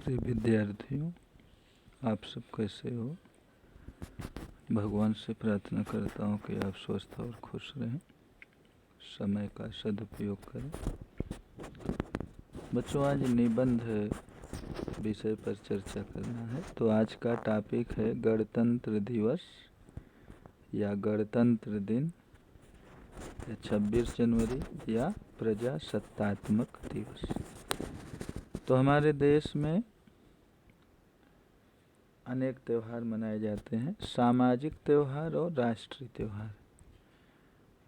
प्रिय विद्यार्थियों, आप सब कैसे हो। भगवान से प्रार्थना करता हूँ कि आप स्वस्थ और खुश रहें, समय का सदुपयोग करें। बच्चों, आज निबंध विषय पर चर्चा करना है। तो आज का टॉपिक है गणतंत्र दिवस या गणतंत्र दिन या 26 जनवरी या प्रजासत्तात्मक दिवस। तो हमारे देश में अनेक त्यौहार मनाए जाते हैं, सामाजिक त्यौहार और राष्ट्रीय त्यौहार।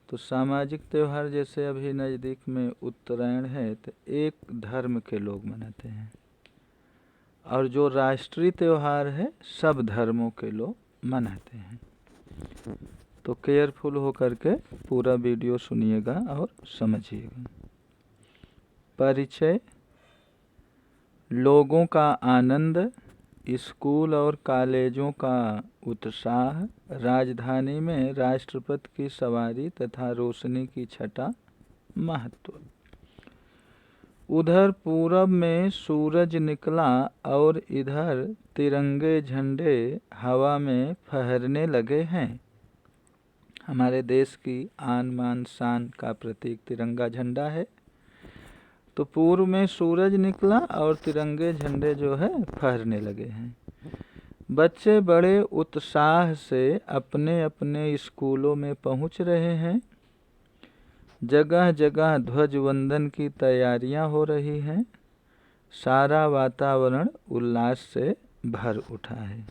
तो सामाजिक त्यौहार जैसे अभी नज़दीक में उत्तरायण है, तो एक धर्म के लोग मनाते हैं, और जो राष्ट्रीय त्यौहार है सब धर्मों के लोग मनाते हैं। तो केयरफुल होकर के पूरा वीडियो सुनिएगा और समझिएगा। परिचय। लोगों का आनंद, स्कूल और कॉलेजों का उत्साह, राजधानी में राष्ट्रपति की सवारी तथा रोशनी की छटा। महत्व। उधर पूरब में सूरज निकला और इधर तिरंगे झंडे हवा में फहरने लगे हैं। हमारे देश की आन मान शान का प्रतीक तिरंगा झंडा है। तो पूर्व में सूरज निकला और तिरंगे झंडे जो है फहरने लगे हैं। बच्चे बड़े उत्साह से अपने अपने स्कूलों में पहुंच रहे हैं। जगह जगह ध्वज वंदन की तैयारियां हो रही हैं। सारा वातावरण उल्लास से भर उठा है।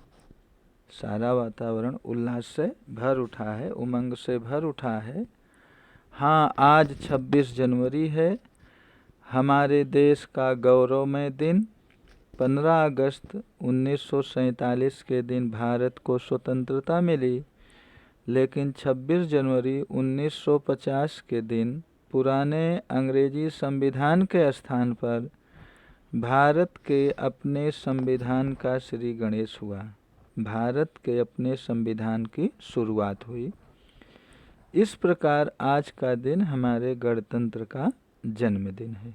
सारा वातावरण उल्लास से भर उठा है, उमंग से भर उठा है। हाँ, आज 26 जनवरी है, हमारे देश का गौरवमय दिन। 15 अगस्त 1947 के दिन भारत को स्वतंत्रता मिली, लेकिन 26 जनवरी 1950 के दिन पुराने अंग्रेजी संविधान के स्थान पर भारत के अपने संविधान का श्री गणेश हुआ। भारत के अपने संविधान की शुरुआत हुई। इस प्रकार आज का दिन हमारे गणतंत्र का जन्मदिन है।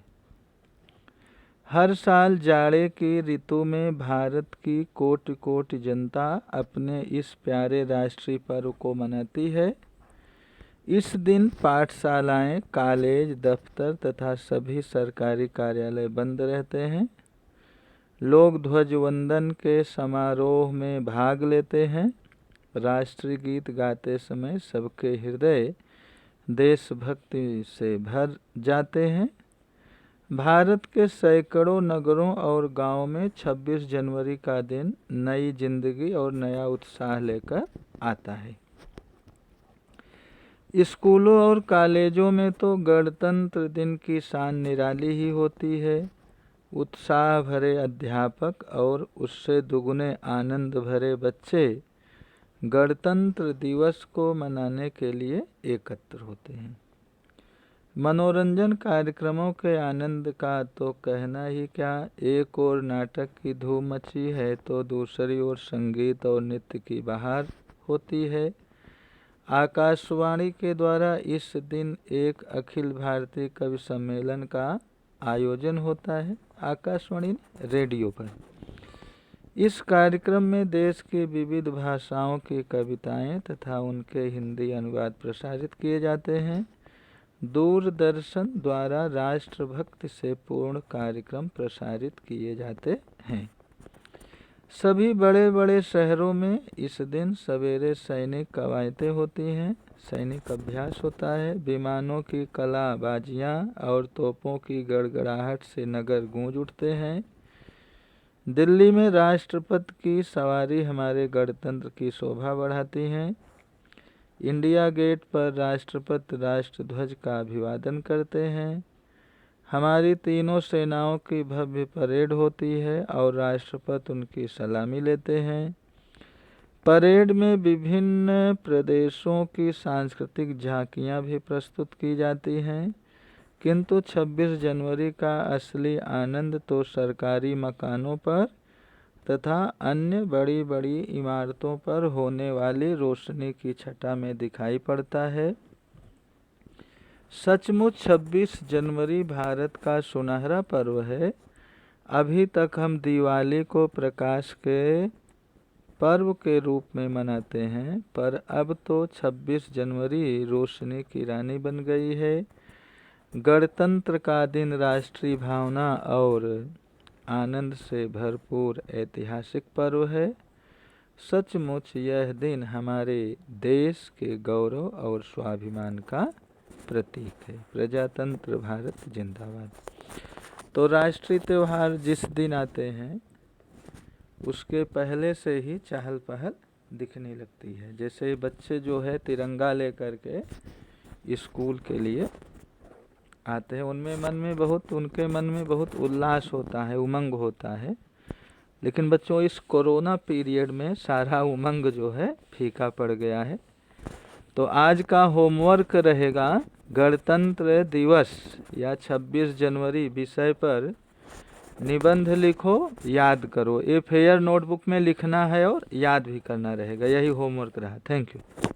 हर साल जाड़े की ऋतु में भारत की कोटि कोटि जनता अपने इस प्यारे राष्ट्रीय पर्व को मनाती है। इस दिन पाठशालाएं, कॉलेज, दफ्तर तथा सभी सरकारी कार्यालय बंद रहते हैं। लोग ध्वजवंदन के समारोह में भाग लेते हैं। राष्ट्रीय गीत गाते समय सबके हृदय देशभक्ति से भर जाते हैं। भारत के सैकड़ों नगरों और गांवों में 26 जनवरी का दिन नई जिंदगी और नया उत्साह लेकर आता है। स्कूलों और कॉलेजों में तो गणतंत्र दिन की शान निराली ही होती है। उत्साह भरे अध्यापक और उससे दुगुने आनंद भरे बच्चे गणतंत्र दिवस को मनाने के लिए एकत्र होते हैं। मनोरंजन कार्यक्रमों के आनंद का तो कहना ही क्या। एक ओर नाटक की धूम मची है तो दूसरी ओर संगीत और नृत्य की बहार होती है। आकाशवाणी के द्वारा इस दिन एक अखिल भारतीय कवि सम्मेलन का आयोजन होता है। आकाशवाणी रेडियो पर। इस कार्यक्रम में देश की विविध भाषाओं की कविताएं तथा उनके हिंदी अनुवाद प्रसारित किए जाते हैं। दूरदर्शन द्वारा राष्ट्रभक्ति से पूर्ण कार्यक्रम प्रसारित किए जाते हैं। सभी बड़े बड़े शहरों में इस दिन सवेरे सैनिक कवायतें होती हैं, सैनिक अभ्यास होता है। विमानों की कलाबाजियां और तोपों की गड़गड़ाहट से नगर गूंज उठते हैं। दिल्ली में राष्ट्रपति की सवारी हमारे गणतंत्र की शोभा बढ़ाती हैं। इंडिया गेट पर राष्ट्रपति राष्ट्रध्वज का अभिवादन करते हैं। हमारी तीनों सेनाओं की भव्य परेड होती है और राष्ट्रपति उनकी सलामी लेते हैं। परेड में विभिन्न प्रदेशों की सांस्कृतिक झांकियां भी प्रस्तुत की जाती हैं। किंतु 26 जनवरी का असली आनंद तो सरकारी मकानों पर तथा अन्य बड़ी बड़ी इमारतों पर होने वाली रोशनी की छटा में दिखाई पड़ता है। सचमुच 26 जनवरी भारत का सुनहरा पर्व है। अभी तक हम दिवाली को प्रकाश के पर्व के रूप में मनाते हैं, पर अब तो 26 जनवरी रोशनी की रानी बन गई है। गणतंत्र का दिन राष्ट्रीय भावना और आनंद से भरपूर ऐतिहासिक पर्व है। सचमुच यह दिन हमारे देश के गौरव और स्वाभिमान का प्रतीक है। प्रजातंत्र भारत जिंदाबाद। तो राष्ट्रीय त्यौहार जिस दिन आते हैं उसके पहले से ही चहल पहल दिखने लगती है। जैसे बच्चे जो है तिरंगा लेकर के स्कूल के लिए आते हैं, उनके मन में बहुत उल्लास होता है, उमंग होता है। लेकिन बच्चों, इस कोरोना पीरियड में सारा उमंग जो है फीका पड़ गया है। तो आज का होमवर्क रहेगा गणतंत्र दिवस या 26 जनवरी विषय पर निबंध लिखो, याद करो। ये फेयर नोटबुक में लिखना है और याद भी करना रहेगा। यही होमवर्क रहा। Thank you.